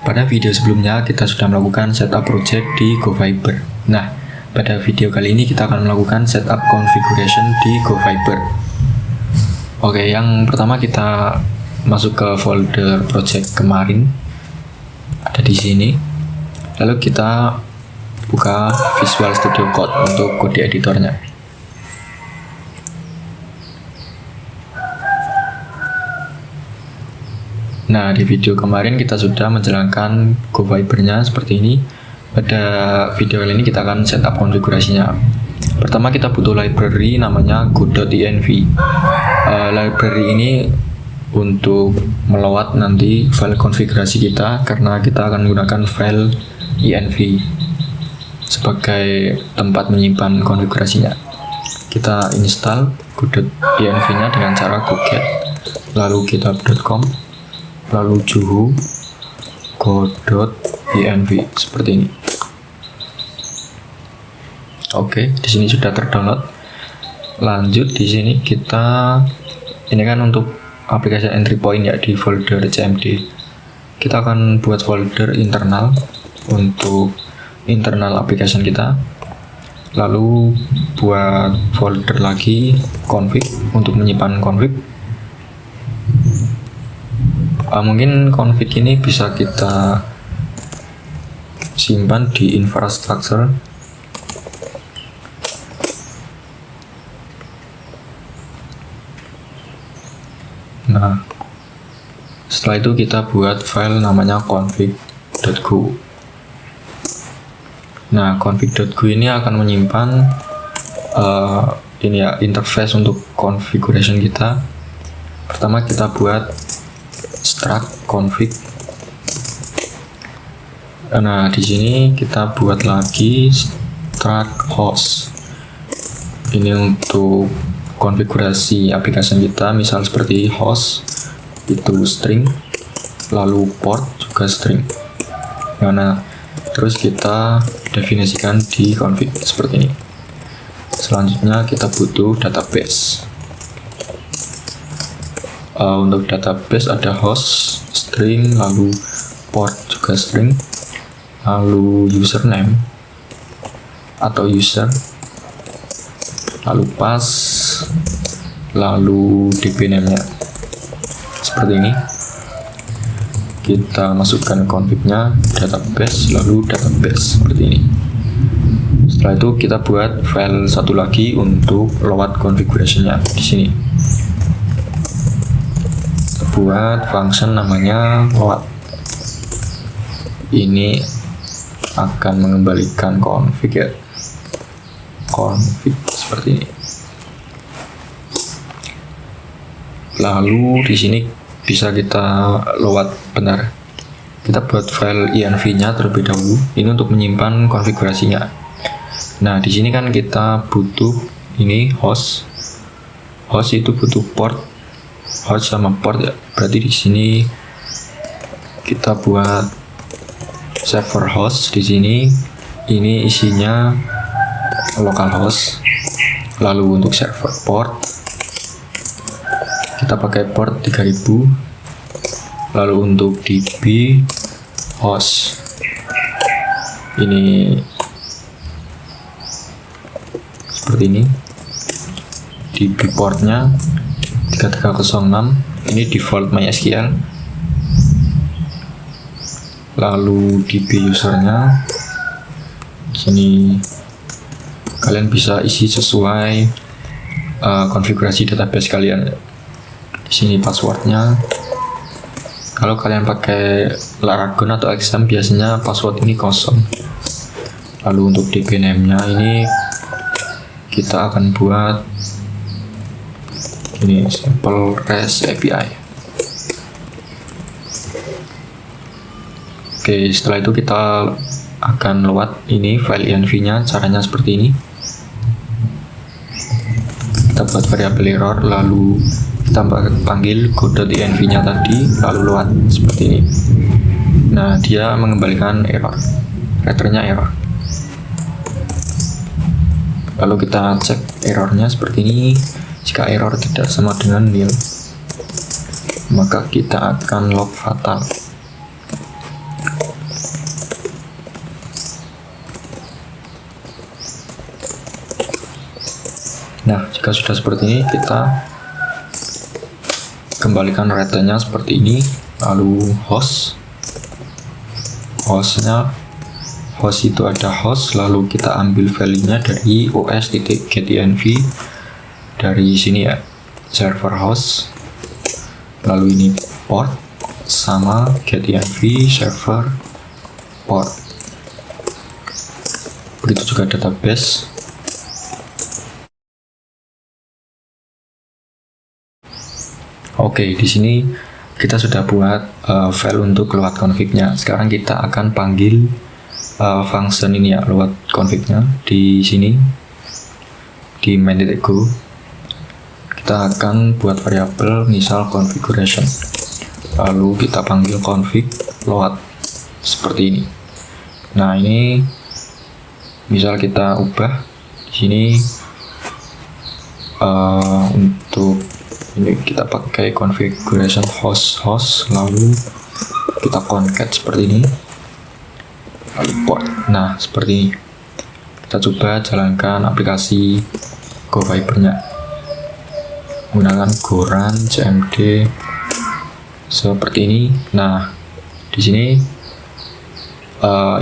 Pada video sebelumnya kita sudah melakukan setup project di GoFiber. Nah, pada video kali ini kita akan melakukan setup configuration di GoFiber. Oke, yang pertama kita masuk ke folder project kemarin, ada di sini. Lalu kita buka Visual Studio Code untuk kode editornya. Nah, di video kemarin kita sudah menjalankan GoFiber-nya seperti ini. Pada video kali ini kita akan setup konfigurasinya. Pertama kita butuh library namanya go.env. Library ini untuk melawat nanti file konfigurasi kita, karena kita akan menggunakan file env sebagai tempat menyimpan konfigurasinya. Kita install go.env-nya dengan cara go-get, lalu github.com, lalu juhu go.env seperti ini. Oke, di sini sudah terdownload. Lanjut, di sini kita, ini kan untuk aplikasi entry point ya, di folder cmd. Kita akan buat folder internal untuk internal application kita. Lalu buat folder lagi config untuk menyimpan config. Mungkin config ini bisa kita simpan di infrastructure. Nah, setelah itu kita buat file namanya config.go. Nah, config.go ini akan menyimpan ini ya, interface untuk configuration kita. Pertama kita buat struct config. Nah, di sini kita buat lagi struct host. Ini untuk konfigurasi aplikasi kita, misal seperti host itu string, lalu port juga string. Nah, terus kita definisikan di config seperti ini. Selanjutnya kita butuh database. Untuk database ada host string, lalu port juga string, lalu username atau user, lalu pass, lalu db name-nya seperti ini. Kita masukkan config-nya database, lalu database seperti ini. Setelah itu kita buat file satu lagi untuk load configuration-nya di sini. Buat function namanya load. Ini akan mengembalikan config ya, config seperti ini. Lalu di sini bisa kita load, benar. Kita buat file env-nya terlebih dahulu. Ini untuk menyimpan konfigurasinya. Nah, di sini kan kita butuh ini host. Host itu butuh port, host sama port ya. Berarti di sini kita buat server host. Di sini ini isinya localhost. Lalu untuk server port kita pakai port 3000. Lalu untuk db host ini seperti ini. db portnya 3306. Ini default MySQL. Lalu db usernya sini kalian bisa isi sesuai konfigurasi database kalian. Di sini passwordnya. Kalau kalian pakai Laragon atau XAMPP biasanya password ini kosong. Lalu untuk db name-nya ini kita akan buat ini simple REST API. Oke, setelah itu kita akan load ini file env-nya. Caranya seperti ini. Kita buat variabel error, lalu kita panggil go.env-nya tadi, lalu load seperti ini. Nah, dia mengembalikan error, returnnya error. Lalu kita cek errornya seperti ini. Jika error tidak sama dengan nil, maka kita akan log fatal. Nah, jika sudah seperti ini, kita kembalikan rate-nya seperti ini. Lalu host itu ada host, lalu kita ambil value-nya dari os.getinv dari sini ya, server host, lalu ini port sama getinv server port. Begitu juga database. Oke, di sini kita sudah buat file untuk load config-nya. Sekarang kita akan panggil function ini ya, load config-nya di sini di main.go. Kita akan buat variabel misal configuration. Lalu kita panggil config load seperti ini. Nah, ini misal kita ubah di sini untuk ini kita pakai configuration host, lalu kita concat seperti ini, lalu port. Nah, seperti ini. Kita coba jalankan aplikasi GoFiber-nya menggunakan Goran cmd seperti ini. Nah, di sini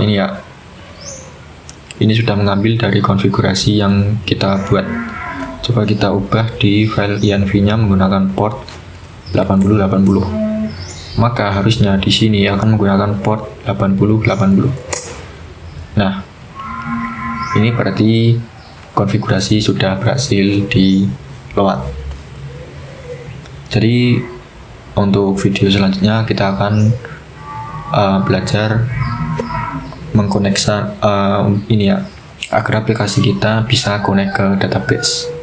ini ya, ini sudah mengambil dari konfigurasi yang kita buat. Coba kita ubah di file env-nya menggunakan port 8080. Maka harusnya di sini akan menggunakan port 8080. Nah, ini berarti konfigurasi sudah berhasil di load. Jadi untuk video selanjutnya kita akan belajar mengkoneksi ini ya, agar aplikasi kita bisa connect ke database.